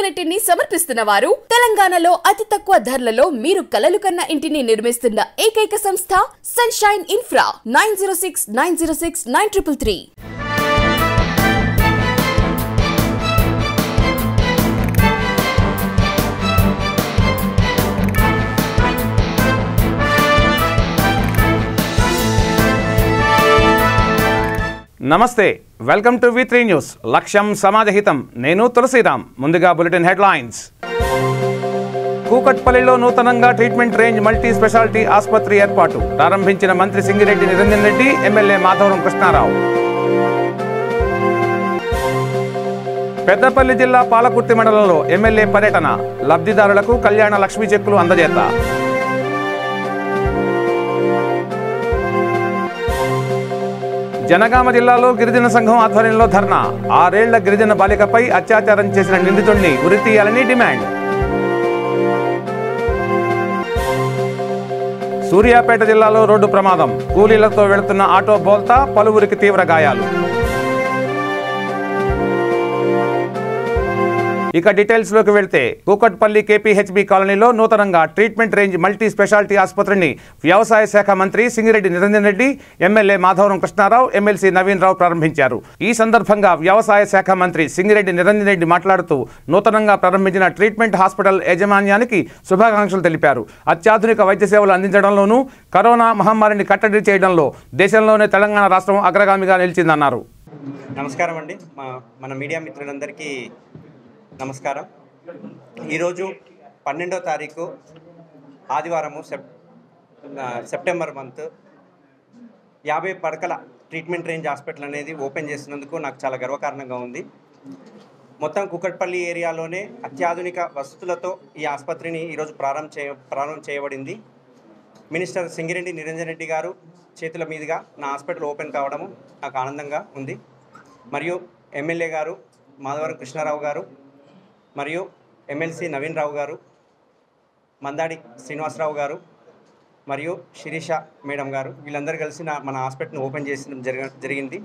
ఆపర్చునిటీని సమర్పిస్తున్న వారు తెలంగాణలో అతి తక్కువ ధరలలో మీరు కలలు కన్న ఇంటిని నిర్మిస్తున్న ఏకైక సంస్థ సన్షైన్ ఇన్ఫ్రా 9069069333. నమస్తే, వెల్కమ్ టు V3 న్యూస్. లక్ష్యం సమాజహితం. నేను తులసిరామ్. ముందుగా బులెటిన్ హెడ్లైన్స్. కూకట్పల్లిలో నూతనంగా ట్రీట్మెంట్ రేంజ్ మల్టీ స్పెషాలిటీ ఆసుపత్రి ఏర్పాటు ప్రారంభించిన మంత్రి సింగిరెడ్డి నిరంజన్ రెడ్డి, ఎమ్మెల్యే మాధవరం కృష్ణారావు. పెద్దపల్లి జిల్లా పాలకుర్తి మండలంలో ఎమ్మెల్యే పర్యటన, లబ్ధిదారులకు కళ్యాణ లక్ష్మీ చెక్కులు అందజేత. జనగామ జిల్లాలో గిరిజన సంఘం ఆధ్వర్యంలో ధర్నా, 6 ఏళ్ల గిరిజన బాలికపై అత్యాచారం చేసిన నిందితుడిని ఉరితీయాలని డిమాండ్. సూర్యాపేట జిల్లాలో రోడ్డు ప్రమాదం, కూలీలతో వెళుతున్న ఆటో బోల్తా, పలువురికి తీవ్ర గాయాలు. ఇక డీటెయిల్స్లోకి వెళ్తే, కూకట్పల్లి KPHB కాలనీలో నూతనంగా ట్రీట్మెంట్ రేంజ్ మల్టీ స్పెషాలిటీ ఆసుపత్రిని వ్యవసాయ శాఖ మంత్రి సింగిరెడ్డి నిరంజన్ రెడ్డి, ఎమ్మెల్యే మాధవరం కృష్ణారావు, ఎమ్మెల్సీ నవీన్ రావు ప్రారంభించారు. ఈ సందర్భంగా వ్యవసాయ శాఖ మంత్రి సింగిరెడ్డి నిరంజన్ రెడ్డి మాట్లాడుతూ నూతనంగా ప్రారంభించిన ట్రీట్మెంట్ హాస్పిటల్ యాజమాన్యానికి శుభాకాంక్షలు తెలిపారు. అత్యాధునిక వైద్య సేవలు అందించడంలోనూ కరోనా మహమ్మారిని కట్టడి చేయడంలో దేశంలోనే తెలంగాణ రాష్ట్రం అగ్రగామిగా నిలిచిందన్నారు. నమస్కారం అండి, మన మీడియా మిత్రులందరికీ నమస్కారం. ఈరోజు 12వ తారీఖు ఆదివారము సెప్టెంబర్ మంత్ 50 పడకల ట్రీట్మెంట్ రేంజ్ హాస్పిటల్ అనేది ఓపెన్ చేసినందుకు నాకు చాలా గర్వకారణంగా ఉంది. మొత్తం కూకట్పల్లి ఏరియాలోనే అత్యాధునిక వసతులతో ఈ ఆసుపత్రిని ఈరోజు ప్రారంభం చేయబడింది. మినిస్టర్ సింగిరెడ్డి నిరంజన్ రెడ్డి గారు చేతుల మీదుగా నా హాస్పిటల్ ఓపెన్ కావడము నాకు ఆనందంగా ఉంది. మరియు ఎమ్మెల్యే గారు మాధవరం కృష్ణారావు గారు, మరియు ఎమ్మెల్సీ నవీన్ రావు గారు, మందాడి శ్రీనివాసరావు గారు, మరియు శిరీష మేడం గారు, వీళ్ళందరూ కలిసి మన హాస్పిటల్ని ఓపెన్ చేసిన జరిగింది.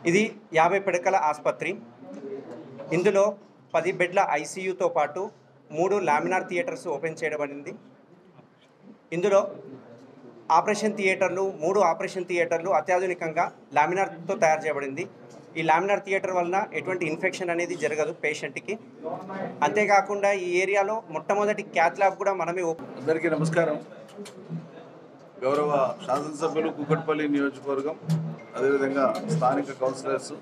ఇది 50 పడకల ఆసుపత్రి. ఇందులో 10 బెడ్ల ICUతో పాటు 3 లామినార్ థియేటర్స్ ఓపెన్ చేయబడింది. ఇందులో ఆపరేషన్ థియేటర్లు 3 ఆపరేషన్ థియేటర్లు అత్యాధునికంగా లామినార్తో తయారు చేయబడింది. ఈ లామినార్ థియేటర్ వలన ఎటువంటి ఇన్ఫెక్షన్ అనేది జరగదు పేషెంట్కి. అంతేకాకుండా ఈ ఏరియాలో మొట్టమొదటి క్యాత్ ల్యాబ్ కూడా మనమే. అందరికీ నమస్కారం. గౌరవ శాసనసభ్యులు కూకట్పల్లి నియోజకవర్గం, అదేవిధంగా స్థానిక కౌన్సిలర్స్,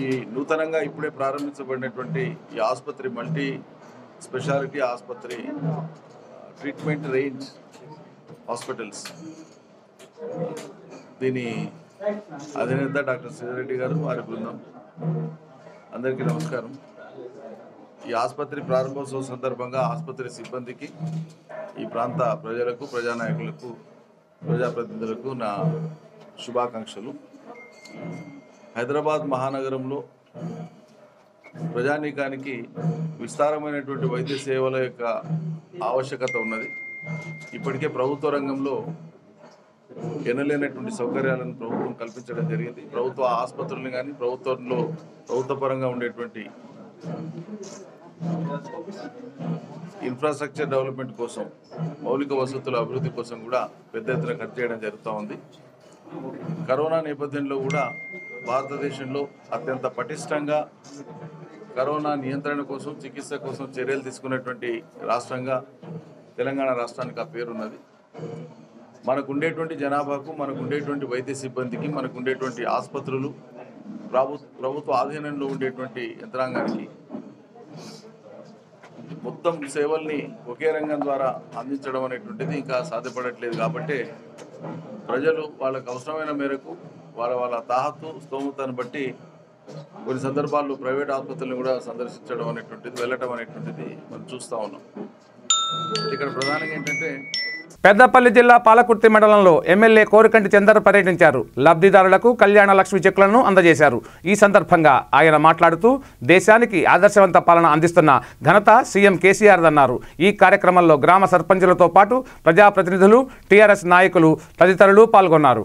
ఈ నూతనంగా ఇప్పుడే ప్రారంభించబడినటువంటి ఈ ఆసుపత్రి మల్టీ స్పెషాలిటీ ఆసుపత్రి ట్రీట్మెంట్ రేంజ్ హాస్పిటల్స్, దీని అధినేత డాక్టర్ శ్రీరెడ్డి గారు, వారి బృందం, అందరికీ నమస్కారం. ఈ ఆసుపత్రి ప్రారంభోత్సవం సందర్భంగా ఆసుపత్రి సిబ్బందికి, ఈ ప్రాంత ప్రజలకు, ప్రజానాయకులకు, ప్రజాప్రతినిధులకు నా శుభాకాంక్షలు. హైదరాబాద్ మహానగరంలో ప్రజానీకానికి విస్తారమైనటువంటి వైద్య సేవల యొక్క ఆవశ్యకత ఉన్నది. ఇప్పటికే ప్రభుత్వ రంగంలో ఎనలేనటువంటి సౌకర్యాలను ప్రభుత్వం కల్పించడం జరిగింది. ప్రభుత్వ ఆసుపత్రులను కానీ, ప్రభుత్వ పరంగా ఉండేటువంటి ఇన్ఫ్రాస్ట్రక్చర్ డెవలప్మెంట్ కోసం, మౌలిక వసతుల అభివృద్ధి కోసం కూడా పెద్ద ఎత్తున ఖర్చు చేయడం జరుగుతూ ఉంది. కరోనా నేపథ్యంలో కూడా భారతదేశంలో అత్యంత పటిష్టంగా కరోనా నియంత్రణ కోసం, చికిత్స కోసం చర్యలు తీసుకున్నటువంటి రాష్ట్రంగా తెలంగాణ రాష్ట్రానికి ఆ పేరున్నది. మనకు ఉండేటువంటి జనాభాకు, మనకు ఉండేటువంటి వైద్య సిబ్బందికి, మనకు ఉండేటువంటి ఆసుపత్రులు, ప్రభుత్వ ఆధీనంలో ఉండేటువంటి యంత్రాంగానికి మొత్తం సేవల్ని ఒకే రంగం ద్వారా అందించడం అనేటువంటిది ఇంకా సాధ్యపడట్లేదు. కాబట్టి ప్రజలు వాళ్ళకు అవసరమైన మేరకు వాళ్ళ తాహత్తు, స్తోమతను బట్టి కొన్ని సందర్భాల్లో ప్రైవేట్ ఆసుపత్రులను కూడా సందర్శించడం అనేటువంటిది, వెళ్ళటం అనేటువంటిది మనం చూస్తూ ఉన్నాం. ఇక్కడ ప్రధానంగా ఏంటంటే, పెద్దపల్లి జిల్లా పాలకుర్తి మండలంలో ఎమ్మెల్యే కోరికంటి చందర్ పర్యటించారు. లబ్ధిదారులకు కళ్యాణ లక్ష్మి చెక్కులను అందజేశారు. ఈ సందర్భంగా ఆయన మాట్లాడుతూ దేశానికి ఆదర్శవంత పాలన అందిస్తున్న ఘనత సీఎం కేసీఆర్ అన్నారు. ఈ కార్యక్రమంలో గ్రామ సర్పంచులతో పాటు ప్రజాప్రతినిధులు, టీఆర్ఎస్ నాయకులు తదితరులు పాల్గొన్నారు.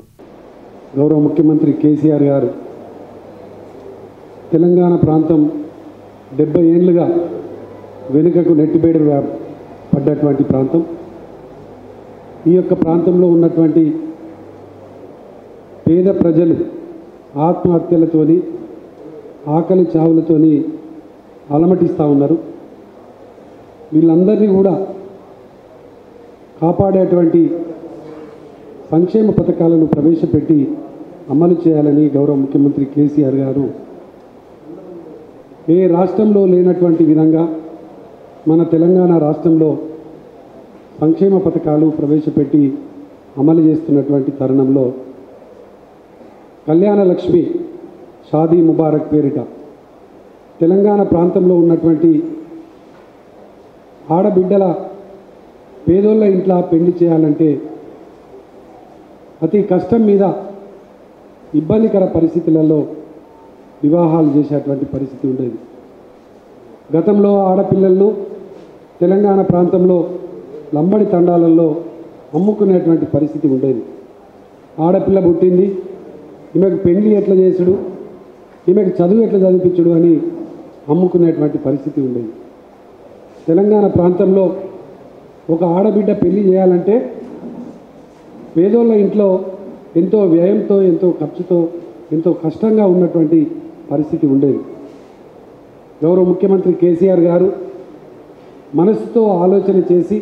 గౌరవ ముఖ్యమంత్రి కేసీఆర్ గారు తెలంగాణ ప్రాంతం 70 ఏళ్ళుగా వెనుకకు నెట్టిబేడు పడ్డటువంటి ప్రాంతం. ఈ యొక్క ప్రాంతంలో ఉన్నటువంటి పేద ప్రజలు ఆత్మహత్యలతోని ఆకలి చావులతోని అలమటిస్తూ ఉన్నారు. వీళ్ళందరినీ కూడా కాపాడేటువంటి సంక్షేమ పథకాలను ప్రవేశపెట్టి అమలు చేయాలని గౌరవ ముఖ్యమంత్రి కేసీఆర్ గారు ఏ రాష్ట్రంలో లేనటువంటి విధంగా మన తెలంగాణ రాష్ట్రంలో సంక్షేమ పథకాలు ప్రవేశపెట్టి అమలు చేస్తున్నటువంటి తరుణంలో కళ్యాణ లక్ష్మి షాదీ ముబారక్ పేరిట తెలంగాణ ప్రాంతంలో ఉన్నటువంటి ఆడబిడ్డల పేదోళ్ళ ఇంట్లో పెళ్లి చేయాలంటే అతి కష్టం మీద ఇబ్బందికర పరిస్థితులలో వివాహాలు చేసేటువంటి పరిస్థితి ఉండేది. గతంలో ఆడపిల్లలను తెలంగాణ ప్రాంతంలో లంబడి తండాలలో అమ్ముకునేటువంటి పరిస్థితి ఉండేది. ఆడపిల్ల పుట్టింది, ఈమెకు పెళ్లి ఎట్లా చేసుడు, ఈమెకు చదువు ఎట్లా చదివించుడు అని అమ్ముకునేటువంటి పరిస్థితి ఉండేది. తెలంగాణ ప్రాంతంలో ఒక ఆడబిడ్డ పెళ్లి చేయాలంటే పేదోళ్ళ ఇంట్లో ఎంతో వ్యయంతో, ఎంతో ఖర్చుతో, ఎంతో కష్టంగా ఉన్నటువంటి పరిస్థితి ఉండేది. గౌరవ ముఖ్యమంత్రి కేసీఆర్ గారు మనసుతో ఆలోచన చేసి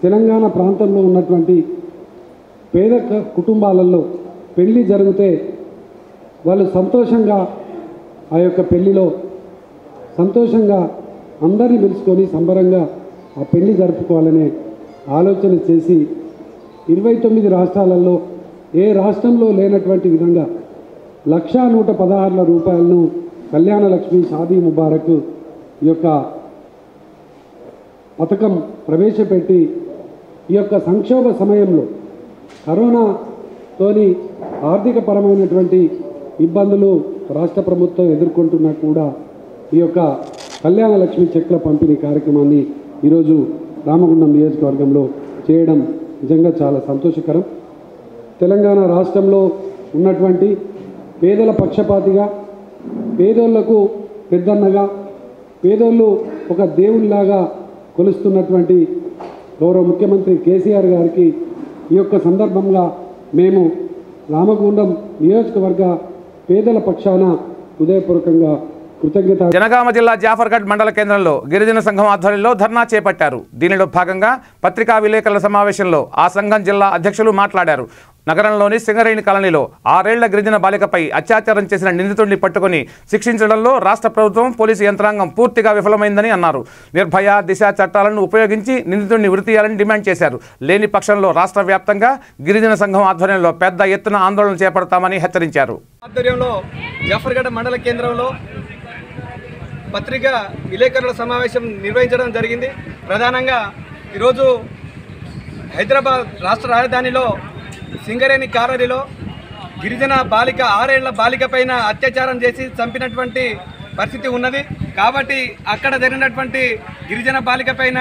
తెలంగాణ ప్రాంతంలో ఉన్నటువంటి పేద కుటుంబాలలో పెళ్లి జరిగితే వాళ్ళు సంతోషంగా ఆ యొక్క పెళ్లిలో సంతోషంగా అందరినీ పిలుచుకొని సంబరంగా ఆ పెళ్లి జరుపుకోవాలనే ఆలోచన చేసి 29 రాష్ట్రాలలో ఏ రాష్ట్రంలో లేనటువంటి విధంగా 1,116 రూపాయలను కళ్యాణ లక్ష్మి షాదీ ముబారక్ ఈ యొక్క పథకం ప్రవేశపెట్టి ఈ యొక్క సంక్షోభ సమయంలో కరోనాతోని ఆర్థికపరమైనటువంటి ఇబ్బందులు రాష్ట్ర ప్రభుత్వం ఎదుర్కొంటున్నా కూడా ఈ యొక్క కళ్యాణ లక్ష్మి చెక్ల పంపిణీ కార్యక్రమాన్ని ఈరోజు రామగుండం నియోజకవర్గంలో చేయడం నిజంగా చాలా సంతోషకరం. తెలంగాణ రాష్ట్రంలో ఉన్నటువంటి పేదల పక్షపాతిగా, పేదోళ్లకు పెద్దన్నగా, పేదోళ్ళు ఒక దేవునిలాగా కొలుస్తున్నటువంటి గౌరవ ముఖ్యమంత్రి కేసీఆర్ గారికి ఈ యొక్క సందర్భంగా మేము రామగుండం నియోజకవర్గ పేదల పక్షాన హృదయపూర్వకంగా కృతజ్ఞత. జనగామ జిల్లా జాఫర్గఢ్ మండల కేంద్రంలో గిరిజన సంఘం ఆధ్వర్యంలో ధర్నా చేపట్టారు. దీనిలో భాగంగా పత్రికా విలేకరుల సమావేశంలో ఆ సంఘం జిల్లా అధ్యక్షులు మాట్లాడారు. నగరంలోని సింగరేణి కాలనీలో 6 ఏళ్ల గిరిజన బాలికపై అత్యాచారం చేసిన నిందితుడిని పట్టుకుని శిక్షించడంలో రాష్ట్ర ప్రభుత్వం, పోలీసు యంత్రాంగం పూర్తిగా విఫలమైందని అన్నారు. నిర్భయ, దిశ చట్టాలను ఉపయోగించి నిందితుడిని ఉరితీయాలని డిమాండ్ చేశారు. లేని పక్షంలో రాష్ట్ర వ్యాప్తంగా గిరిజన సంఘం ఆధ్వర్యంలో పెద్ద ఎత్తున ఆందోళన చేపడతామని హెచ్చరించారు. ఆధ్వర్యంలో జాఫర్గఢ్ మండల కేంద్రంలో పత్రికా విలేకరుల సమావేశం నిర్వహించడం జరిగింది. ప్రధానంగా ఈరోజు హైదరాబాద్ రాష్ట్ర రాజధానిలో సింగరేణి కాలనీలో గిరిజన బాలిక 6 ఏళ్ల బాలిక పైన అత్యాచారం చేసి చంపినటువంటి పరిస్థితి ఉన్నది. కాబట్టి అక్కడ జరిగినటువంటి గిరిజన బాలిక పైన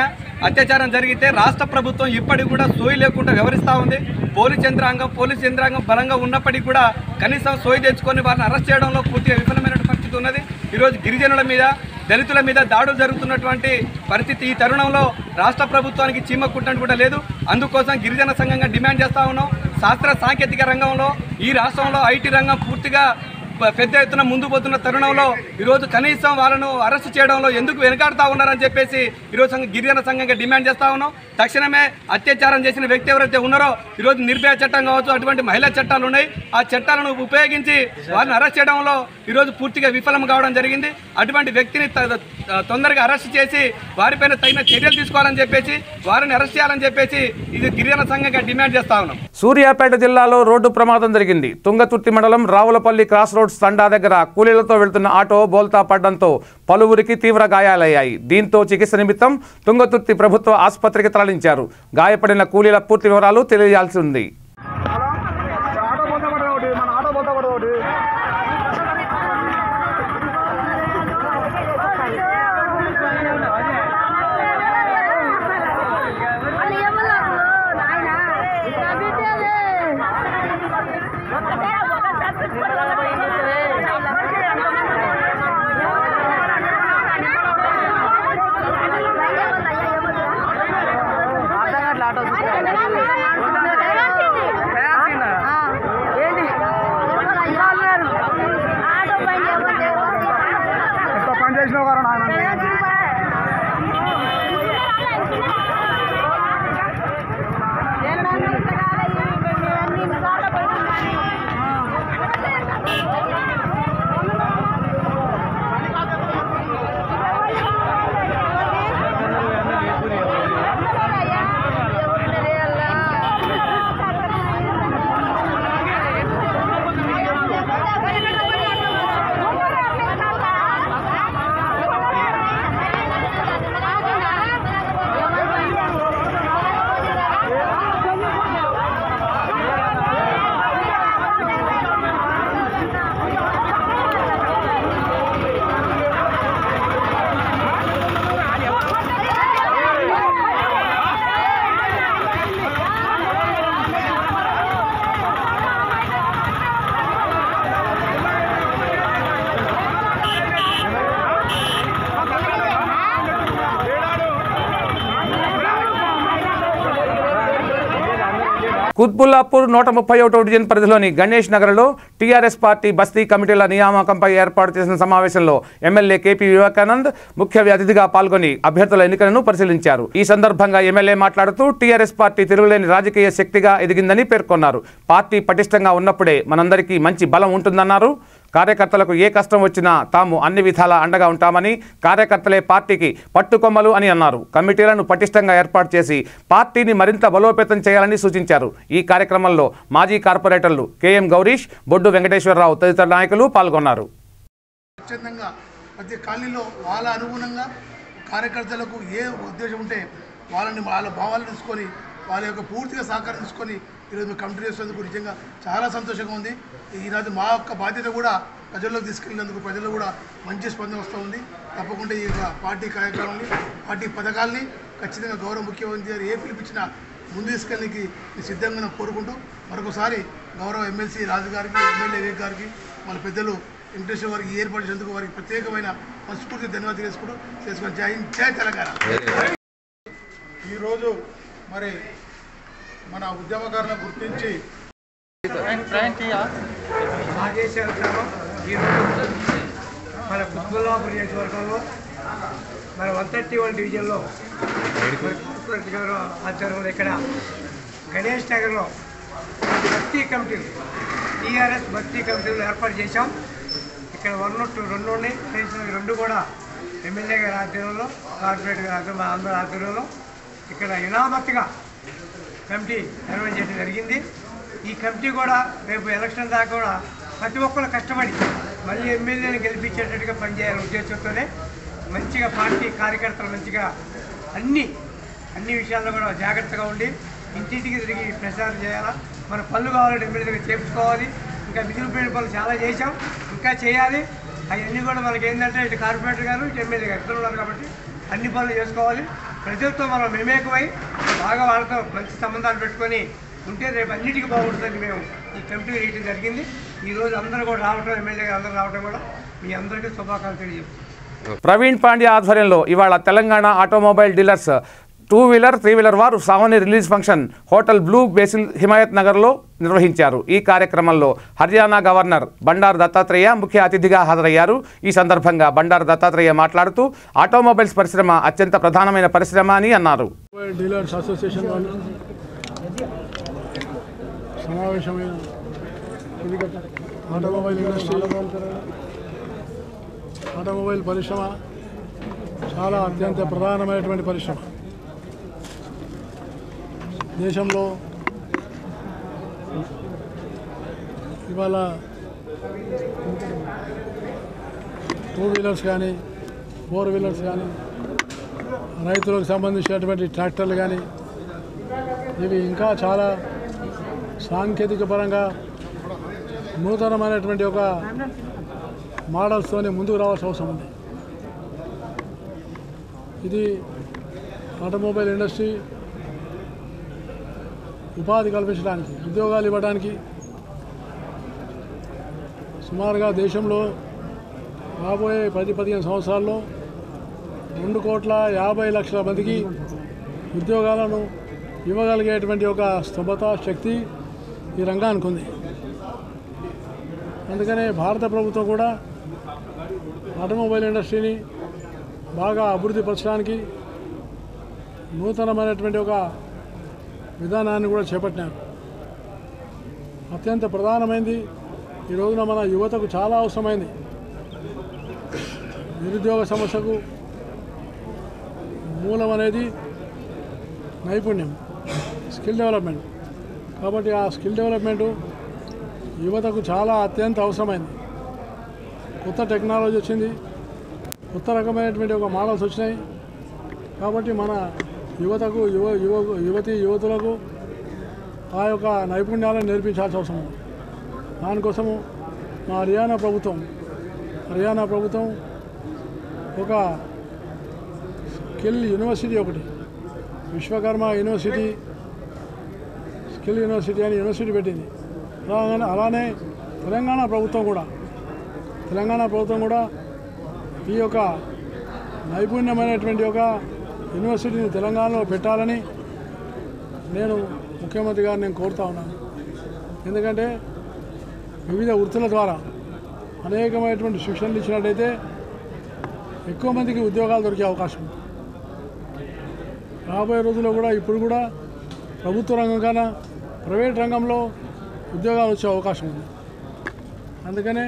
అత్యాచారం జరిగితే రాష్ట్ర ప్రభుత్వం ఇప్పటికి కూడా సోయి లేకుండా వ్యవహరిస్తూ ఉంది. పోలీస్ యంత్రాంగం బలంగా ఉన్నప్పటికీ కూడా కనీసం సోయి తెచ్చుకొని వారిని అరెస్ట్ చేయడంలో పూర్తిగా విఫలమైన పరిస్థితి ఉన్నది. ఈరోజు గిరిజనుల మీద, దళితుల మీద దాడులు జరుగుతున్నటువంటి పరిస్థితి ఈ తరుణంలో రాష్ట్ర ప్రభుత్వానికి చీమ కుట్టడం కూడా లేదు. అందుకోసం గిరిజన సంఘంగా డిమాండ్ చేస్తూ ఉన్నాం. శాస్త్ర సాంకేతిక రంగంలో ఈ రాష్ట్రంలో ఐటీ రంగం పూర్తిగా పెద్ద ఎత్తున ముందు పోతున్న తరుణంలో ఈరోజు కనీసం వాళ్ళను అరెస్ట్ చేయడంలో ఎందుకు వెనకాడుతూ ఉన్నారని చెప్పేసి ఈరోజు గిరిజన సంఘంగా డిమాండ్ చేస్తూ ఉన్నాం. తక్షణమే అత్యాచారం చేసిన వ్యక్తి ఎవరైతే ఉన్నారో ఈరోజు నిర్భయ చట్టం కావచ్చు, అటువంటి మహిళా చట్టాలు ఉన్నాయి, ఆ చట్టాలను ఉపయోగించి వారిని అరెస్ట్ చేయడంలో ఈరోజు పూర్తిగా విఫలం కావడం జరిగింది. అటువంటి వ్యక్తిని తొందరగా అరెస్ట్ చేసి వారిపైన తగిన చర్యలు తీసుకోవాలని చెప్పేసి, వారిని అరెస్ట్ చేయాలని చెప్పేసి ఇది గిరిజన సంఘంగా డిమాండ్ చేస్తా ఉన్నాం. సూర్యాపేట జిల్లాలో రోడ్డు ప్రమాదం జరిగింది. తుంగతుర్తి మండలం రావులపల్లి క్రాస్ రోడ్ తండా దగ్గర కూలీలతో వెళ్తున్న ఆటో బోల్తా పడడంతో పలువురికి తీవ్ర గాయాలయ్యాయి. దీంతో చికిత్స నిమిత్తం తుంగతుర్తి ప్రభుత్వ ఆసుపత్రికి తరలించారు. గాయపడిన కూలీల పూర్తి వివరాలు తెలియాల్సి ఉంది. వైష్ణవ్ గారు కుత్బుల్లాపూర్ 131వ డివిజన్ పరిధిలోని గణేష్ నగర్లో టీఆర్ఎస్ పార్టీ బస్తీ కమిటీల నియామకంపై ఏర్పాటు చేసిన సమావేశంలో ఎమ్మెల్యే కేపీ వివేకానంద్ ముఖ్య అతిథిగా పాల్గొని అభ్యర్థుల ఎన్నికలను పరిశీలించారు. ఈ సందర్భంగా ఎమ్మెల్యే మాట్లాడుతూ టీఆర్ఎస్ పార్టీ తిరుగులేని రాజకీయ శక్తిగా ఎదిగిందని పేర్కొన్నారు. పార్టీ పటిష్టంగా ఉన్నప్పుడే మనందరికీ మంచి బలం ఉంటుందన్నారు. కార్యకర్తలకు ఏ కష్టం వచ్చినా తాము అన్ని విధాలా అండగా ఉంటామని, కార్యకర్తలే పార్టీకి పట్టుకొమ్మలు అని అన్నారు. కమిటీలను పటిష్టంగా ఏర్పాటు చేసి పార్టీని మరింత బలోపేతం చేయాలని సూచించారు. ఈ కార్యక్రమంలో మాజీ కార్పొరేటర్లు కేఎం గౌరీష్, బొడ్డు వెంకటేశ్వరరావు తదితర నాయకులు పాల్గొన్నారు. ప్రతి కాలనీలో వాళ్ళ అనుగుణంగా కార్యకర్తలకు ఏ ఉద్దేశం ఉంటే వాళ్ళ భావాలు తీసుకొని వాళ్ళ యొక్క పూర్తిగా సహకారం తీసుకొని ఈరోజు మేము కమిటీ చేసేందుకు నిజంగా చాలా సంతోషంగా ఉంది. ఈరోజు మా యొక్క బాధ్యత కూడా ప్రజల్లోకి తీసుకెళ్ళినందుకు ప్రజల్లో కూడా మంచి స్పందన వస్తూ ఉంది. తప్పకుండా ఈ యొక్క పార్టీ కార్యక్రమాన్ని, పార్టీ పథకాల్ని ఖచ్చితంగా గౌరవ ముఖ్యమంత్రి గారు ఏ పిలిపించినా ముందు తీసుకెళ్ళడానికి సిద్ధంగా కోరుకుంటూ మరొకసారి గౌరవ ఎమ్మెల్సీ రాజు గారికి, ఎమ్మెల్యే వివేక్ గారికి, మన పెద్దలు వెంకటేశ్వర వారికి ఏర్పాటు చేసేందుకు వారికి ప్రత్యేకమైన మనస్ఫూర్తి ధన్యవాదాలు చేసుకొని జై హింద్, జై తెలంగాణ. ఈరోజు మరి మన ఉద్యమకారులను గుర్తించి ఆదేశాల క్రమం ఈరోజు మన కుత్బుల్లాపూర్ నియోజకవర్గంలో మన 131 డివిజన్లో కార్పొరేటర్ గారు ఆధ్వర్యంలో ఇక్కడ గణేష్ నగర్లో భక్తి కమిటీలు, టీఆర్ఎస్ భక్తి కమిటీలు ఏర్పాటు చేశాం. ఇక్కడ 1, 2 రెండు ఉన్నాయి. రెండు కూడా ఎమ్మెల్యే గారి ఆధ్వర్యంలో, కార్పొరేటర్ గారి మా అందరి ఆధ్వర్యంలో ఇక్కడ యునామత్తుగా కమిటీ నిర్వహించడం జరిగింది. ఈ కమిటీ కూడా రేపు ఎలక్షన్ దాకా కూడా ప్రతి ఒక్కరు కష్టపడి మళ్ళీ ఎమ్మెల్యేని గెలిపించేటట్టుగా పనిచేయాలనే ఉద్దేశంతోనే మంచిగా పార్టీ కార్యకర్తలు మంచిగా అన్ని విషయాల్లో కూడా జాగ్రత్తగా ఉండి ఇంటింటికి తిరిగి ప్రచారం చేయాలా. మన పనులు కావాలంటే ఎమ్మెల్యే దగ్గర చేయించుకోవాలి. ఇంకా మిగిలిపోయిన పనులు చాలా చేశాం, ఇంకా చేయాలి. అవన్నీ కూడా మనకి ఏంటంటే ఇటు కార్పొరేటర్ గారు, ఇటు ఎమ్మెల్యే గారు ఇద్దరు ఉన్నారు కాబట్టి అన్ని పనులు చేసుకోవాలి. ప్రజలతో మనం మేమేకమై బాగా వాళ్ళతో మంచి సంబంధాలు పెట్టుకొని ఉంటే రేపు అన్నిటికీ బాగుంటుందని మేము ఈ కమిటీ వేయడం జరిగింది. ఈరోజు అందరూ కూడా రావడం, ఎమ్మెల్యే గారు అందరూ రావడం కూడా మీ అందరికీ శుభాకాంక్షలు తెలియజేస్తాం. ప్రవీణ్ పాండ్యా ఆధ్వర్యంలో ఇవాళ Telangana automobile dealers two wheeler three wheeler వారు souvenir release function hotel Blue Basil Himayat నగర్లో నిర్వహించారు. ఈ కార్యక్రమంలో హర్యానా గవర్నర్ బండారు దత్తాత్రేయ ముఖ్య అతిథిగా హాజరయ్యారు. ఈ సందర్భంగా బండారు దత్తాత్రేయ మాట్లాడుతూ ఆటోమొబైల్స్ పరిశ్రమ అత్యంత ప్రధానమైన పరిశ్రమ అని అన్నారు. డీలర్స్ అసోసియేషన్ వాళ్ళు సమావేశమైన ఆటోమొబైల్ ఇండస్ట్రీ, ఆటోమొబైల్ పరిశ్రమ చాలా అత్యంత ప్రధానమైనటువంటి పరిశ్రమ. దేశంలో ఇవాళ 2-వీలర్స్ కానీ 4-వీలర్స్ కానీ, రైతులకు సంబంధించినటువంటి ట్రాక్టర్లు కానీ, ఇవి ఇంకా చాలా సాంకేతిక పరంగా నూతనమైనటువంటి ఒక మోడల్స్తోనే ముందుకు రావాల్సిన అవసరం ఉంది. ఇది ఆటోమొబైల్ ఇండస్ట్రీ ఉపాధి కల్పించడానికి, ఉద్యోగాలు ఇవ్వడానికి సుమారుగా దేశంలో రాబోయే 10-15 సంవత్సరాల్లో 2,50,00,000 మందికి ఉద్యోగాలను ఇవ్వగలిగేటువంటి ఒక స్తోమత, శక్తి ఈ రంగానికి ఉంది. అందుకనే భారత ప్రభుత్వం కూడా ఆటోమొబైల్ ఇండస్ట్రీని బాగా అభివృద్ధి పరచడానికి నూతనమైనటువంటి ఒక విధానాన్ని కూడా చేపట్టినారు. అత్యంత ప్రధానమైనది ఈ రోజున మన యువతకు చాలా అవసరమైంది. నిరుద్యోగ సమస్యకు మూలం అనేది నైపుణ్యం, స్కిల్ డెవలప్మెంట్. కాబట్టి ఆ స్కిల్ డెవలప్మెంటు యువతకు చాలా అత్యంత అవసరమైంది. కొత్త టెక్నాలజీ వచ్చింది, కొత్త రకమైనటువంటి ఒక మోడల్స్ వచ్చినాయి. కాబట్టి మన యువతకు యువతులకు ఆ యొక్క నైపుణ్యాలను నేర్పించాల్సిన అవసరం ఉంది. దానికోసము మా హర్యానా ప్రభుత్వం ఒక స్కిల్ యూనివర్సిటీ, ఒకటి విశ్వకర్మ యూనివర్సిటీ, స్కిల్ యూనివర్సిటీ అని యూనివర్సిటీ పెట్టింది. అలానే తెలంగాణ ప్రభుత్వం కూడా ఈ యొక్క నైపుణ్యమైనటువంటి ఒక యూనివర్సిటీని తెలంగాణలో పెట్టాలని నేను ముఖ్యమంత్రి గారిని నేను కోరుతా ఉన్నాను. ఎందుకంటే వివిధ వృత్తుల ద్వారా అనేకమైనటువంటి శిక్షణలు ఇచ్చినట్టయితే ఎక్కువ మందికి ఉద్యోగాలు దొరికే అవకాశం ఉంది. రాబోయే రోజుల్లో కూడా ఇప్పుడు కూడా ప్రభుత్వ రంగం కన్నా ప్రైవేట్ రంగంలో ఉద్యోగాలు వచ్చే అవకాశం ఉంది. అందుకనే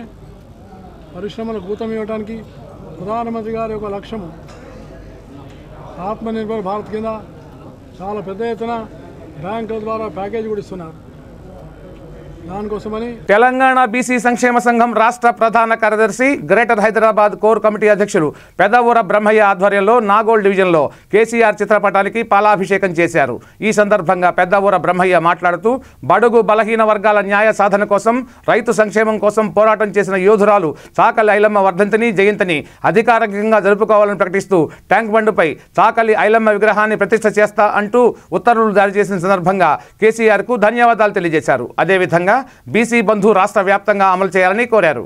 పరిశ్రమలకు ఊతం ఇవ్వడానికి ప్రధానమంత్రి గారి యొక్క లక్ష్యము ఆత్మనిర్భర్ భారత్ కింద చాలా పెద్ద ఎత్తున బ్యాంకుల ద్వారా ప్యాకేజీ కూడా ఇస్తున్నారు. దానికోసమని తెలంగాణ బీసీ సంక్షేమ సంఘం రాష్ట్ర ప్రధాన కార్యదర్శి గ్రేటర్ హైదరాబాద్ కోర్ కమిటీ అధ్యక్షులు పెదవూర బ్రహ్మయ్య ఆధ్వర్యంలో నాగోల్ డివిజన్లో కేసీఆర్ చిత్రపటానికి పాలాభిషేకం చేశారు. ఈ సందర్భంగా పెదవూర బ్రహ్మయ్య మాట్లాడుతూ బడుగు బలహీన వర్గాల న్యాయ సాధన కోసం, రైతు సంక్షేమం కోసం పోరాటం చేసిన యోధురాలు చాకలి ఐలమ్మ వర్ధంతిని, జయంతిని అధికారికంగా జరుపుకోవాలని ప్రకటిస్తూ ట్యాంక్ బండుపై చాకలి ఐలమ్మ విగ్రహాన్ని ప్రతిష్ఠ చేస్తా అంటూ ఉత్తర్వులు జారీ చేసిన సందర్భంగా కేసీఆర్కు ధన్యవాదాలు తెలియజేశారు. అదేవిధంగా బీసీ బంధు రాష్ట్ర వ్యాప్తంగా అమలు చేయాలని కోరారు.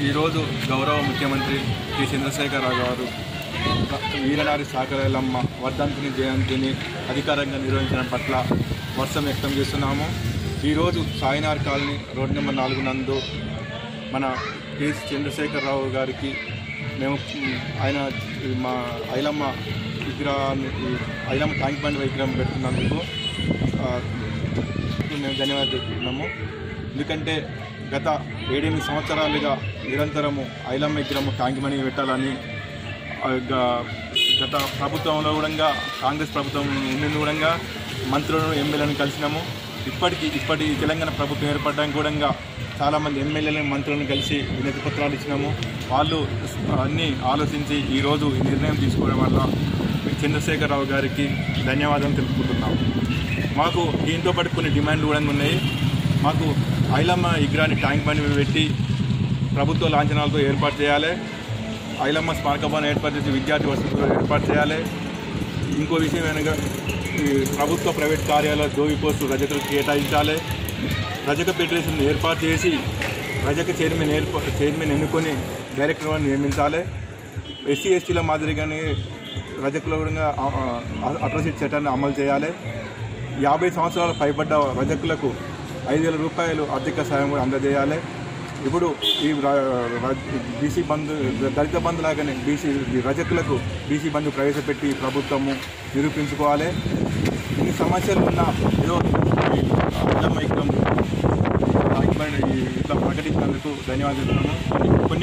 ఈరోజు గౌరవ ముఖ్యమంత్రి కె చంద్రశేఖరరావు గారు వీరనారి చాకలి ఐలమ్మ వర్ధంతిని, జయంతిని అధికారంగా నిర్వహించడం పట్ల హర్షం వ్యక్తం చేస్తున్నాము. ఈరోజు సాయినార్ కాలనీ రోడ్ నెంబర్ 4 నందు మన కె చంద్రశేఖరరావు గారికి మేము ఆయన మా ఐలమ్మ విగ్రహాన్ని, ఐలమ్మ ట్యాంక్ బండ్ విగ్రహం పెడుతున్నందుకు మేము ధన్యవాదాలు చెప్తున్నాము. ఎందుకంటే గత 7-8 సంవత్సరాలుగా నిరంతరము ఐలమ్మ విగ్రహం ట్యాంక్ బండ్ పెట్టాలని గత ప్రభుత్వంలో కూడా, కాంగ్రెస్ ప్రభుత్వం ఉండి కూడా మంత్రులను, ఎమ్మెల్యేలను కలిసినాము. ఇప్పటి తెలంగాణ ప్రభుత్వం ఏర్పడడానికి కూడా చాలామంది ఎమ్మెల్యేలను, మంత్రులను కలిసి వినతి పత్రాలు ఇచ్చినాము. వాళ్ళు అన్నీ ఆలోచించి ఈరోజు ఈ నిర్ణయం తీసుకోవడం వల్ల చంద్రశేఖరరావు గారికి ధన్యవాదాలు తెలుపుకుంటున్నాము. మాకు దీంతో పాటు కొన్ని డిమాండ్లు కూడా ఉన్నాయి. మాకు ఐలమ్మ విగ్రహాన్ని ట్యాంక్ బండ్ పెట్టి ప్రభుత్వ లాంఛనాలతో ఏర్పాటు చేయాలి. ఐలమ్మ స్మారక భవనం ఏర్పాటు చేసి విద్యార్థి వసతులు ఏర్పాటు చేయాలి. ఇంకో విషయం ఏమనగా ప్రభుత్వ ప్రైవేట్ కార్యాలయాల జోవి పోస్టు రజకులకు కేటాయించాలి. రజక ఫెడరేషన్ ఏర్పాటు చేసి రజక చైర్మన్ ఎన్నుకొని డైరెక్టర్ నియమించాలి. ఎస్సీ ఎస్టీల మాదిరిగానే రజకుల కూడా అట్రాసిటీ చట్టాన్ని అమలు చేయాలి. 50 సంవత్సరాలు పైబడ్డ రజకులకు 5,000 రూపాయలు ఆర్థిక సాయం కూడా అందజేయాలి. ఇప్పుడు ఈ బీసీ బంధు, దళిత బంధు లాగానే రజకులకు బీసీ బంధు ప్రవేశపెట్టి ప్రభుత్వము నిరూపించుకోవాలి. ఇన్ని సమస్యలు ఉన్న ఏదో ఇట్లా ప్రకటించినందుకు ధన్యవాదాలు.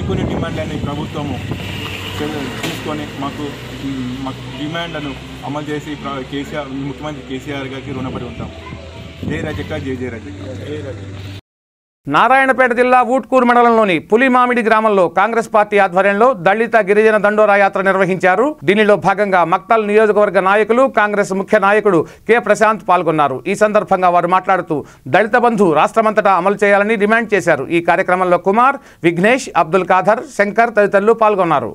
కొన్ని డిమాండ్లు అనేవి ప్రభుత్వము తీసుకొని మాకు డిమాండ్లను అమలు చేసి ముఖ్యమంత్రి కేసీఆర్ గారికి రుణపడి ఉంటాం. జై రజక, జై జై రజక. నారాయణపేట జిల్లా ఊట్కూరు మండలంలోని పులిమామిడి గ్రామంలో కాంగ్రెస్ పార్టీ ఆధ్వర్యంలో దళిత గిరిజన దండోరా యాత్ర నిర్వహించారు. దీనిలో భాగంగా మక్తల్ నియోజకవర్గ నాయకులు, కాంగ్రెస్ ముఖ్య నాయకుడు కె ప్రశాంత్ పాల్గొన్నారు. ఈ సందర్భంగా వారు మాట్లాడుతూ దళిత బంధు రాష్ట్రమంతటా అమలు చేయాలని డిమాండ్ చేశారు. ఈ కార్యక్రమంలో కుమార్, విఘ్నేష్, అబ్దుల్ ఖాదర్, శంకర్ తదితరులు పాల్గొన్నారు.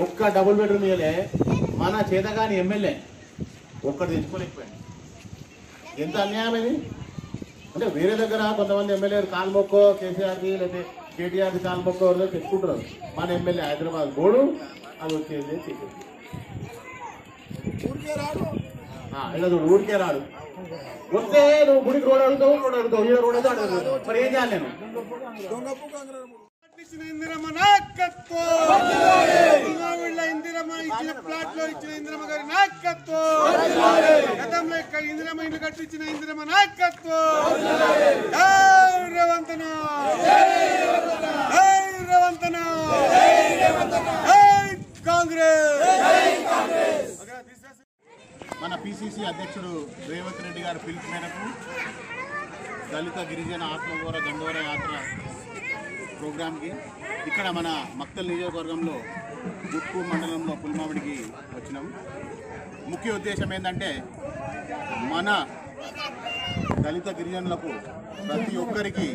ఒక్క డబుల్ బెడ్రూమ్ ఇయ్యలే మన చేతగాని ఎమ్మెల్యే ఒక్కటి తెచ్చుకోలేకపోయాడు. ఎంత అన్యాయం ఇది. అంటే వేరే దగ్గర కొంతమంది ఎమ్మెల్యేలు కాల్మొక్కో కేసీఆర్కి లేకపోతే కేటీఆర్కి కాల్మొక్కో ఎవరిదో తెచ్చుకుంటున్నారు. మన ఎమ్మెల్యే హైదరాబాద్ బోర్డు అది వచ్చేది ఇలా ఊరికే రాడు. వస్తే నువ్వు గుడికి రోడ్ అడుగుతావు ఈ రోడ్ అయితే అడుగుతావు. మరి ఏం చేయాలి నేను? ఇందిరమ్మ నాయకత్వం, ఇందిరమ్మ ఇచ్చిన ప్లాట్ లో ఇచ్చిన ఇందిరమ్మ గారి నాయకత్వం, గతంలో ఇందిరమ్మ ఇల్లు కట్టించిన ఇందిరమ్మ నాయకత్వం. రేవంతన రేవంతన కాంగ్రెస్. మన పిసిసి అధ్యక్షుడు రేవంత్ రెడ్డి గారి పిలుపు మేరకు దళిత గిరిజన ఆత్మగౌరవ దండోర యాత్ర ప్రోగ్రామ్కి ఇక్కడ మన మక్తల్ నియోజకవర్గంలో గుట్కూర్ మండలంలో పుల్మామిడికి వచ్చినాం. ముఖ్య ఉద్దేశం ఏంటంటే మన దళిత గిరిజనులకు ప్రతి ఒక్కరికి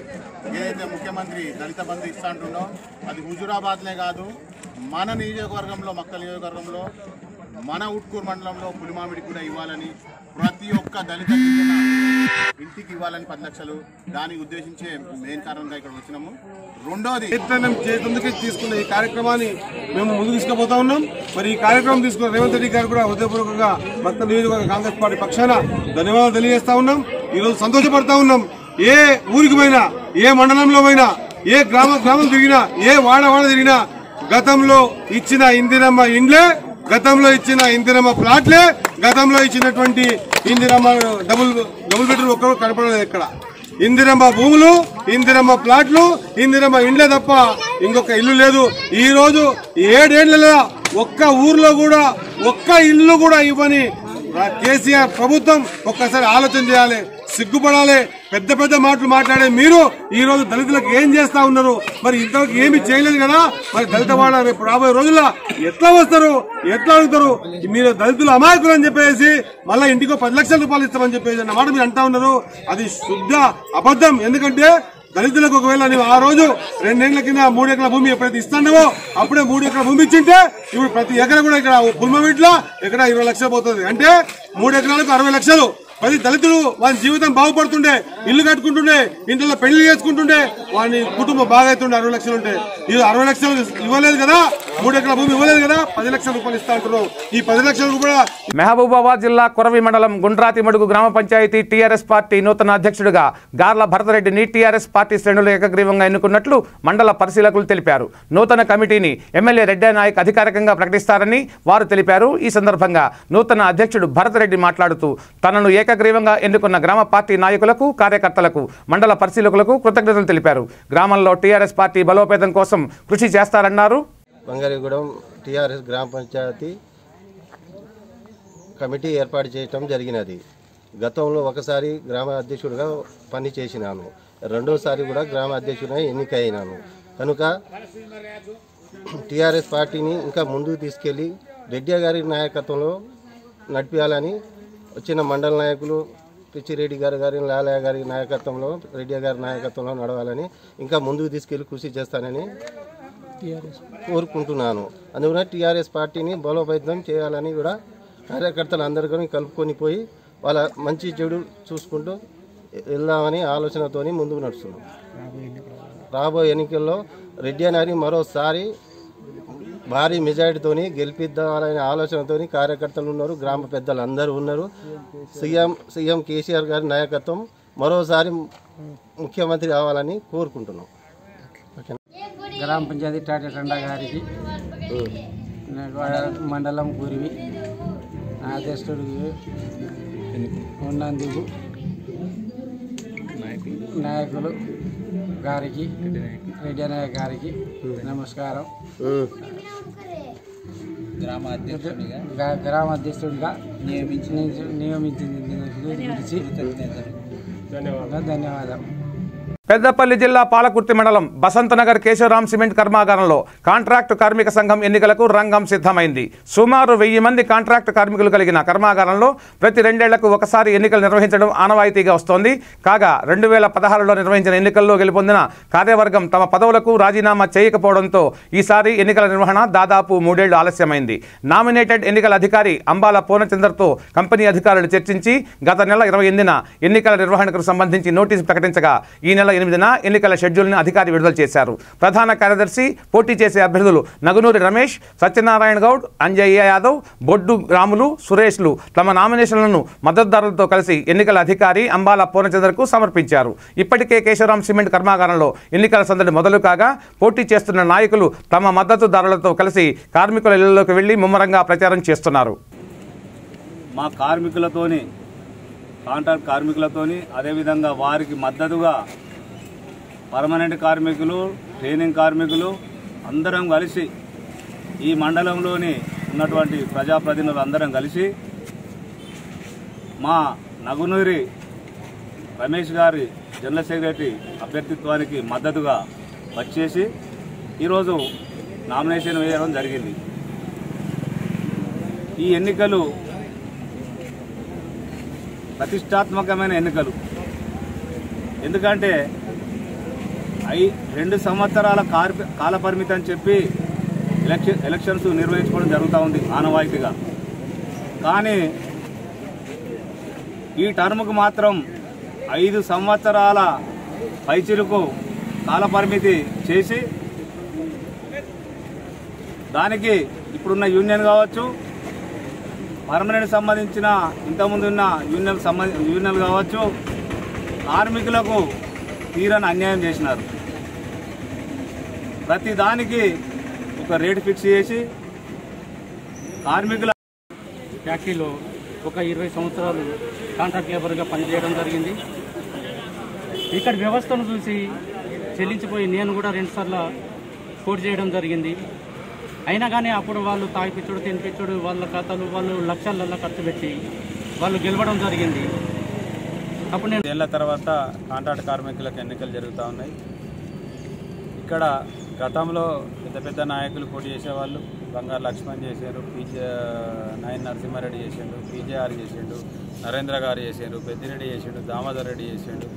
ఏదైతే ముఖ్యమంత్రి దళిత బంధు ఇస్తా అంటుండో అది హుజురాబాద్లే కాదు, మన నియోజకవర్గంలో మక్తల్ నియోజకవర్గంలో మన ఉట్కూర్ మండలంలో పులిమామిడికి కూడా ఇవ్వాలని, ప్రతి ఒక్క దళిత గిరిజన ఇంటికి ఇవ్వాలని 10 లక్షలు దానికి ఉద్దేశించే మెయిన్ కారణంగా ఇక్కడ వచ్చినాము. రెండోది చేసేందుకు తీసుకున్న ఈ కార్యక్రమాన్ని మేము ముందుకు తీసుకుపోతా ఉన్నాం. మరి ఈ కార్యక్రమం తీసుకున్న రేవంత్ రెడ్డి గారు కూడా హృదయపూర్వకంగా మక్తల్ నియోజకవర్గ కాంగ్రెస్ పార్టీ పక్షాన ధన్యవాదాలు తెలియజేస్తా ఉన్నాం. ఈరోజు సంతోషపడతా ఉన్నాం. ఏ ఊరికి పోయినా, ఏ మండలంలో పోయినా, ఏ గ్రామం తిరిగినా, ఏ వాడ తిరిగినా గతంలో ఇచ్చిన ఇందిరమ్మ ఇండ్లే, గతంలో ఇచ్చిన ఇందిరమ్మ ప్లాట్లే, గతంలో ఇచ్చినటువంటి ఇందిరమ్మ డబుల్ బెడ్రూమ్ ఒక్కరు కనపడలేదు. ఇక్కడ ఇందిరమ్మ భూములు, ఇందిరమ్మ ప్లాట్లు, ఇందిరమ్మ ఇండ్లే తప్ప ఇంకొక ఇల్లు లేదు. ఈ రోజు 7 ఏళ్లలో ఒక్క ఊర్లో కూడా ఒక్క ఇల్లు కూడా ఇవ్వని కేసీఆర్ ప్రభుత్వం ఒక్కసారి ఆలోచన చేయాలి, సిగ్గుపడాలి. పెద్ద పెద్ద మాటలు మాట్లాడే మీరు ఈ రోజు దళితులకు ఏం చేస్తా ఉన్నారు? మరి ఇంతవరకు ఏమి చేయలేదు కదా. మరి దళిత వాడ రేపు రాబోయే రోజుల్లో ఎట్లా వస్తారు, ఎట్లా అడుగుతారు? మీరు దళితులు అమాయకులు అని చెప్పేసి మళ్ళీ ఇంటికో 10 లక్షల రూపాయలు ఇస్తామని చెప్పేసి అన్నమాట మీరు అంటా ఉన్నారు. అది శుద్ధ అబద్ధం. ఎందుకంటే దళితులకు ఒకవేళ నువ్వు ఆ రోజు 2 ఏళ్ల కింద 3 ఎకరాల భూమి ఎప్పుడైతే ఇస్తానో అప్పుడే 3 ఎకరాల భూమి ఇచ్చింటే ఇప్పుడు ప్రతి ఎకరా కూడా ఇక్కడ పుల్మమిట్ల ఎక్కడ 20 లక్షలు పోతుంది. అంటే 3 ఎకరాలకు 60 లక్షలు. ప్రతి దళితుడు వాని జీవితం బాగుపడుతుండే, ఇల్లు కట్టుకుంటుండే, ఇంట్లో పెళ్లి చేసుకుంటుండే, వాని కుటుంబం బాగా అవుతుండే. 60 లక్షలు ఉంటే ఇది 60 లక్షలు ఇవ్వలేదు కదా, 3 ఎకరాల భూమి ఇవ్వలేదు కదా, 10 లక్షల రూపాయలు ఇస్తా అంటున్నావు. ఈ 10 లక్షల రూపాయలు. మహబూబాబాద్ జిల్లా కొరవి మండలం గుండ్రాతిమడుగు గ్రామ పంచాయతీ టీఆర్ఎస్ పార్టీ నూతన అధ్యక్షుడిగా గార్ల భరతరెడ్డిని టీఆర్ఎస్ పార్టీ శ్రేణులు ఏకగ్రీవంగా ఎన్నుకున్నట్లు మండల పరిశీలకులు తెలిపారు. నూతన కమిటీని ఎమ్మెల్యే రెడ్డి నాయక్ అధికారికంగా ప్రకటిస్తారని వారు తెలిపారు. ఈ సందర్భంగా నూతన అధ్యక్షుడు భరతరెడ్డి మాట్లాడుతూ తనను ఏకగ్రీవంగా ఎన్నుకున్న గ్రామ పార్టీ నాయకులకు, కార్యకర్తలకు, మండల పరిశీలకులకు కృతజ్ఞతలు తెలిపారు. గ్రామంలో టీఆర్ఎస్ పార్టీ బలోపేతం కోసం కృషి చేస్తారన్నారు. బంగారీగూడెం టీఆర్ఎస్ గ్రామ పంచాయతీ కమిటీ ఏర్పాటు చేయటం జరిగినది. గతంలో ఒకసారి గ్రామ అధ్యక్షుడిగా పని చేసినాను, రెండోసారి కూడా గ్రామ అధ్యక్షుడిగా ఎన్నికైనాను. కనుక టీఆర్ఎస్ పార్టీని ఇంకా ముందుకు తీసుకెళ్లి రెడ్డి గారి నాయకత్వంలో నడిపించాలని వచ్చిన మండల నాయకులు పిచ్చిరెడ్డి గారి లాలయ్య గారి నాయకత్వంలో, రెడ్డి గారి నాయకత్వంలో నడవాలని, ఇంకా ముందుకు తీసుకెళ్లి కృషి చేస్తానని కోరుకుంటున్నాను. అందువల్ల టీఆర్ఎస్ పార్టీని బలోపేతం చేయాలని కూడా కార్యకర్తలు అందరికీ కలుపుకొని పోయి వాళ్ళ మంచి చెడు చూసుకుంటూ వెళ్దామని ఆలోచనతోని ముందుకు నడుస్తున్నాం. రాబోయే ఎన్నికల్లో రెడ్డి గారిని మరోసారి భారీ మెజారిటీతోని గెలిపిద్దామనే ఆలోచనతోని కార్యకర్తలు ఉన్నారు, గ్రామ పెద్దలు అందరూ ఉన్నారు. సీఎం కేసీఆర్ గారి నాయకత్వం మరోసారి ముఖ్యమంత్రి కావాలని కోరుకుంటున్నాం. గ్రామ పంచాయతీ టాటా గారికి, మండలం గురివి అధ్యక్షుడికి ఉన్నందుకు నాయకులు గారికి, రెడ్డి నాయక్ గారికి నమస్కారం. గ్రామ అధ్యక్షుడిగా నియమించింది గురించి ధన్యవాదాలు. పెద్దపల్లి జిల్లా పాలకుర్తి మండలం బసంతనగర్ కేశవరాం సిమెంట్ కర్మాగారంలో కాంట్రాక్టు కార్మిక సంఘం ఎన్నికలకు రంగం సిద్ధమైంది. సుమారు 1000 మంది కాంట్రాక్టు కార్మికులు కలిగిన కర్మాగారంలో ప్రతి 2 ఏళ్లకు ఒకసారి ఎన్నికలు నిర్వహించడం ఆనవాయితీగా వస్తోంది. కాగా 2016లో నిర్వహించిన ఎన్నికల్లో గెలుపొందిన కార్యవర్గం తమ పదవులకు రాజీనామా చేయకపోవడంతో ఈసారి ఎన్నికల నిర్వహణ దాదాపు 3 ఏళ్లు ఆలస్యమైంది. నామినేటెడ్ ఎన్నికల అధికారి అంబాల పూర్ణచంద్రతో కంపెనీ అధికారులు చర్చించి గత నెల 28న ఎన్నికల నిర్వహణకు సంబంధించి నోటీసు ప్రకటించగా ఈ నెల 8న ఎన్నికల షెడ్యూల్ని అధికారి విడుదల చేశారు. ప్రధాన కార్యదర్శి పోటీ చేసే అభ్యర్థులు నగునూరి రమేష్, సత్యనారాయణ గౌడ్, అంజయ్య యాదవ్, బొడ్డు రాములు, సురేష్లు తమ నామినేషన్లను మద్దతుదారులతో కలిసి ఎన్నికల అధికారి అంబాల పూర్ణచంద్రకు సమర్పించారు. ఇప్పటికే కేశవరాం సిమెంట్ కర్మాగారంలో ఎన్నికల సందడి మొదలు కాగా పోటీ చేస్తున్న నాయకులు తమ మద్దతుదారులతో కలిసి కార్మికుల ఇళ్లలోకి వెళ్లి ముమ్మరంగా ప్రచారం చేస్తున్నారు. మా కార్మికులతోని, కాంట్రాక్ట్ కార్మికులతోని, అదేవిధంగా వారికి మద్దతుగా పర్మనెంట్ కార్మికులు, ట్రైనింగ్ కార్మికులు అందరం కలిసి ఈ మండలంలోని ఉన్నటువంటి ప్రజాప్రతినిధులు అందరం కలిసి మా నగునూరి రమేష్ గారి జనరల్ సెక్రటరీ అభ్యర్థిత్వానికి మద్దతుగా వచ్చేసి ఈరోజు నామినేషన్ వేయడం జరిగింది. ఈ ఎన్నికలు ప్రతిష్టాత్మకమైన ఎన్నికలు. ఎందుకంటే 2 సంవత్సరాల కాలపరిమితి అని చెప్పి ఎలక్షన్స్ నిర్వహించుకోవడం జరుగుతూ ఉంది ఆనవాయితీగా. కానీ ఈ టర్ముకు మాత్రం 5 సంవత్సరాల పైచిలుకు కాలపరిమితి చేసి దానికి ఇప్పుడున్న యూనియన్ కావచ్చు, పర్మనెంట్ సంబంధించిన ఇంతకుముందు ఉన్న యూనియన్ కావచ్చు, కార్మికులకు తీరని అన్యాయం చేసినారు. ప్రతి దానికి ఒక రేటు ఫిక్స్ చేసి కార్మికుల ఫ్యాక్టరీలో ఒక 20 సంవత్సరాలు కాంట్రాక్ట్ లేబర్గా పనిచేయడం జరిగింది. ఇక్కడ వ్యవస్థను చూసి చెల్లించిపోయి నేను కూడా 2 సార్లు పోటీ చేయడం జరిగింది. అయినా కానీ అప్పుడు వాళ్ళు తాగిపిచ్చుడు, తినిపించుడు, వాళ్ళ ఖాతాలు వాళ్ళు లక్షలలో ఖర్చు పెట్టి వాళ్ళు గెలవడం జరిగింది. అప్పుడు నేను ఏళ్ల తర్వాత కాంట్రాక్ట్ కార్మికులకు ఎన్నికలు జరుగుతూ ఉన్నాయి. ఇక్కడ గతంలో పెద్ద నాయకులు పోటీ చేసేవాళ్ళు. బంగారు లక్ష్మణ్ చేశారు, నాయన్ నరసింహారెడ్డి చేసిండు, పీజేఆర్ చేసిండు, నరేంద్ర గారు చేసిండు, పెద్దిరెడ్డి చేసిండు, దామోదర్ రెడ్డి చేసిండు,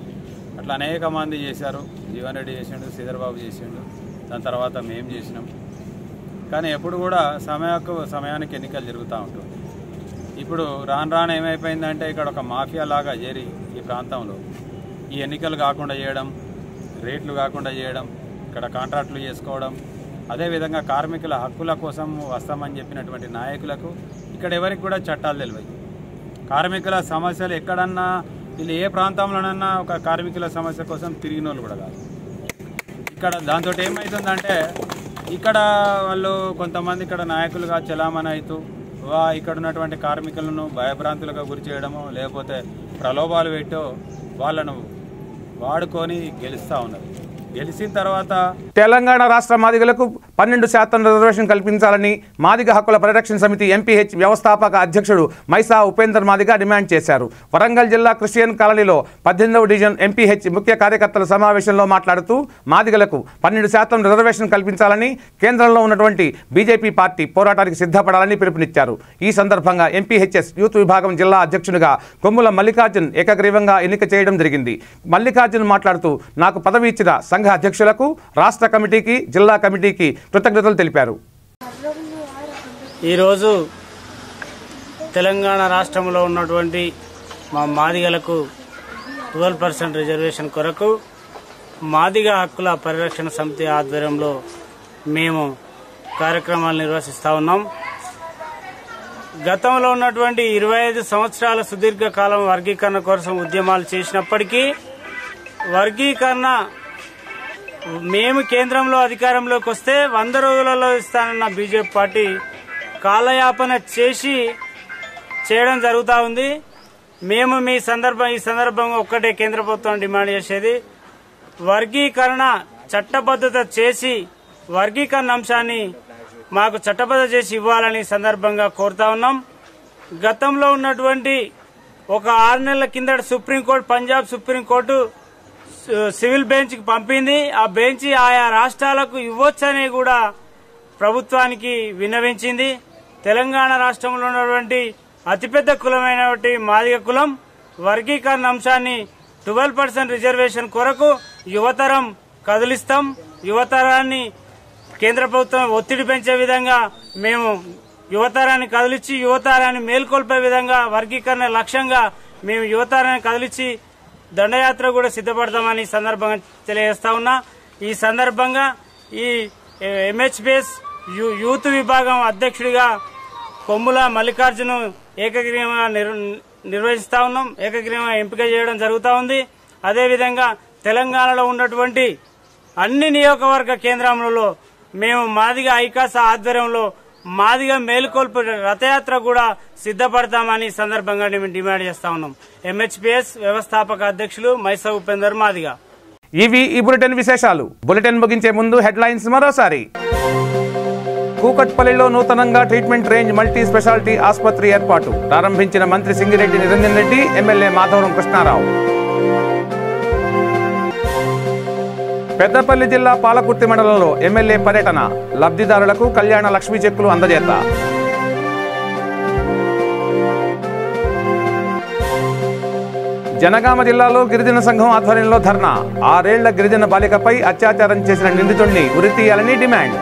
అట్లా అనేక మంది చేశారు. జీవన్ రెడ్డి చేసిండు, శ్రీధర్బాబు చేసిండు, దాని తర్వాత మేము చేసినాం. కానీ ఎప్పుడు కూడా సమయానికి ఎన్నికలు జరుగుతూ ఉంటుంది. ఇప్పుడు రాను ఏమైపోయిందంటే ఇక్కడ ఒక మాఫియా లాగా చేరి ఈ ప్రాంతంలో ఈ ఎన్నికలు కాకుండా చేయడం, రేట్లు కాకుండా చేయడం, ఇక్కడ కాంట్రాక్టులు చేసుకోవడం, అదేవిధంగా కార్మికుల హక్కుల కోసం వస్తామని చెప్పినటువంటి నాయకులకు ఇక్కడ ఎవరికి కూడా చట్టాలు తెలియవు. కార్మికుల సమస్యలు ఎక్కడన్నా వీళ్ళు ఏ ప్రాంతంలోనన్నా ఒక కార్మికుల సమస్య కోసం తిరిగిన వాళ్ళు కూడా కాదు. ఇక్కడ దాంతో ఏమవుతుందంటే ఇక్కడ వాళ్ళు కొంతమంది ఇక్కడ నాయకులుగా చలామణి అవుతూ ఇక్కడ ఉన్నటువంటి కార్మికులను భయభ్రాంతులుగా గురి చేయడమో లేకపోతే ప్రలోభాలు పెట్టో వాళ్ళను వాడుకొని గెలుస్తూ ఉన్నారు. గెలిచిన తర్వాత తెలంగాణ రాష్ట్ర మాదిగలకు 12% రిజర్వేషన్ కల్పించాలని మాదిగ హక్కుల పరిరక్షణ సమితి ఎంపీహెచ్ వ్యవస్థాపక అధ్యక్షుడు మైసా ఉపేందర్ మాదిగ డిమాండ్ చేశారు. వరంగల్ జిల్లా క్రిస్టియన్ కాలనీలో 18వ డివిజన్ ఎంపీహెచ్ ముఖ్య కార్యకర్తల సమావేశంలో మాట్లాడుతూ మాదిగలకు 12% రిజర్వేషన్ కల్పించాలని కేంద్రంలో ఉన్నటువంటి బీజేపీ పార్టీ పోరాటానికి సిద్ధపడాలని పిలుపునిచ్చారు. ఈ సందర్భంగా ఎంపీహెచ్ఎస్ యూత్ విభాగం జిల్లా అధ్యక్షుడిగా కొమ్ముల మల్లికార్జున్ ఏకగ్రీవంగా ఎన్నిక చేయడం జరిగింది. మల్లికార్జున్ మాట్లాడుతూ నాకు పదవి ఇచ్చిన సంఘ అధ్యక్షులకు, రాష్ట్ర కమిటీకి, జిల్లా కమిటీకి కృతజ్ఞతలు తెలిపారు. ఈరోజు తెలంగాణ రాష్ట్రంలో ఉన్నటువంటి మా మాదిగలకు 12% రిజర్వేషన్ కొరకు మాదిగ హక్కుల పరిరక్షణ సమితి ఆధ్వర్యంలో మేము కార్యక్రమాలు నిర్వహిస్తూ ఉన్నాం. గతంలో ఉన్నటువంటి 25 సంవత్సరాల సుదీర్ఘ కాలం వర్గీకరణ కోసం ఉద్యమాలు చేసినప్పటికీ వర్గీకరణ మేము కేంద్రంలో అధికారంలోకి వస్తే 100 రోజులలో ఇస్తానన్న బీజేపీ పార్టీ కాలయాపన చేయడం జరుగుతూ ఉంది. మేము ఈ సందర్భంగా ఒక్కటే కేంద్ర ప్రభుత్వం డిమాండ్ చేసేది, వర్గీకరణ చట్టబద్ధత చేసి వర్గీకరణ అంశాన్ని మాకు చట్టబద్ధత చేసి ఇవ్వాలని సందర్భంగా కోరుతా ఉన్నాం. గతంలో ఉన్నటువంటి ఒక 6 నెలల కిందట సుప్రీంకోర్టు, పంజాబ్ సుప్రీంకోర్టు సివిల్ బెంచ్కి పంపింది. ఆ బెంచ్ ఆయా రాష్ట్రాలకు ఇవ్వొచ్చని కూడా ప్రభుత్వానికి విన్నవించింది. తెలంగాణ రాష్ట్రంలో ఉన్నటువంటి అతిపెద్ద కులమైనటువంటి మాదిగ కులం వర్గీకరణ అంశాన్ని 12% రిజర్వేషన్ కొరకు యువతరం కదిలిస్తాం. యువతరాన్ని కేంద్ర ప్రభుత్వం ఒత్తిడి పెంచే విధంగా మేము యువతరాన్ని కదిలించి యువతరాన్ని మేల్కొల్పే విధంగా వర్గీకరణ లక్ష్యంగా మేము యువతరాన్ని కదిలించి దండయాత్ర కూడా సిద్ధపడతామని ఈ సందర్భంగా తెలియజేస్తా ఉన్నా. ఈ సందర్భంగా ఈ MHBS యూత్ విభాగం అధ్యక్షుడిగా కొమ్ముల మల్లికార్జును ఏకగ్రీవంగా నిర్వహిస్తా ఉన్నాం. ఏకగ్రీవంగా ఎంపిక చేయడం జరుగుతూ ఉంది. అదేవిధంగా తెలంగాణలో ఉన్నటువంటి అన్ని నియోజకవర్గ కేంద్రాలలో మేము మాదిగ ఐకాస ఆధ్వర్యంలో మాదిగ మేలుకొల్పు రథయాత్ర కూడా సిద్ధపడతామని సందర్భంగా మేము డిమాండ్ చేస్తా ఉన్నాం. MHBS వ్యవస్థాపక అధ్యక్షులు మైసా ఉపేందర్ మాదిగ. ఇవి ఈ బులెటిన్ విశేషాలు. బులెటిన్ ముగించే ముందు హెడ్లైన్స్ మరోసారి. కూకట్పల్లిలో నూతనంగా ట్రీట్మెంట్ రేంజ్ మల్టీ స్పెషాలిటీ ఆసుపత్రి ఏర్పాటు ప్రారంభించిన మంత్రి సింగిరెడ్డి నిరంజన్ రెడ్డి, ఎమ్మెల్యే మాధవరం కృష్ణారావు. పెద్దపల్లి జిల్లా పాలకుర్తి మండలంలో ఎమ్మెల్యే పర్యటన, లబ్ధిదారులకు కళ్యాణ లక్ష్మీ చెక్కులు అందజేత. జనగామ జిల్లాలో గిరిజన సంఘం ఆధ్వర్యంలో ధర్నా, 6 ఏళ్ల గిరిజన బాలికపై అత్యాచారం చేసిన నిందితుడిని ఉరితీయాలని డిమాండ్.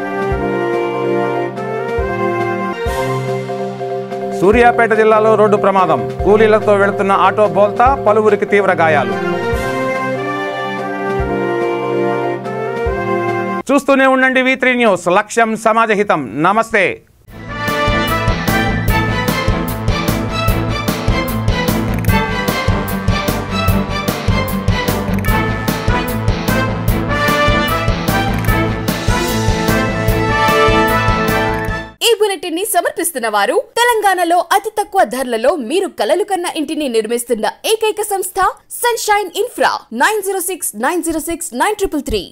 సూర్యాపేట జిల్లాలో రోడ్డు ప్రమాదం, కూలీలతో వెళుతున్న ఆటో బోల్తా, పలువురికి తీవ్ర గాయాలు. చూస్తూనే ఉండండి V3 న్యూస్, లక్ష్యం సమాజహితం. నమస్తే. ఈ బులెటిన్ ని సమర్పిస్తున్న వారు తెలంగాణలో అతి తక్కువ ధరలలో మీరు కలలు కన్న ఇంటిని నిర్మిస్తున్న ఏకైక సంస్థ సన్షైన్ ఇన్ఫ్రా. 9069069333.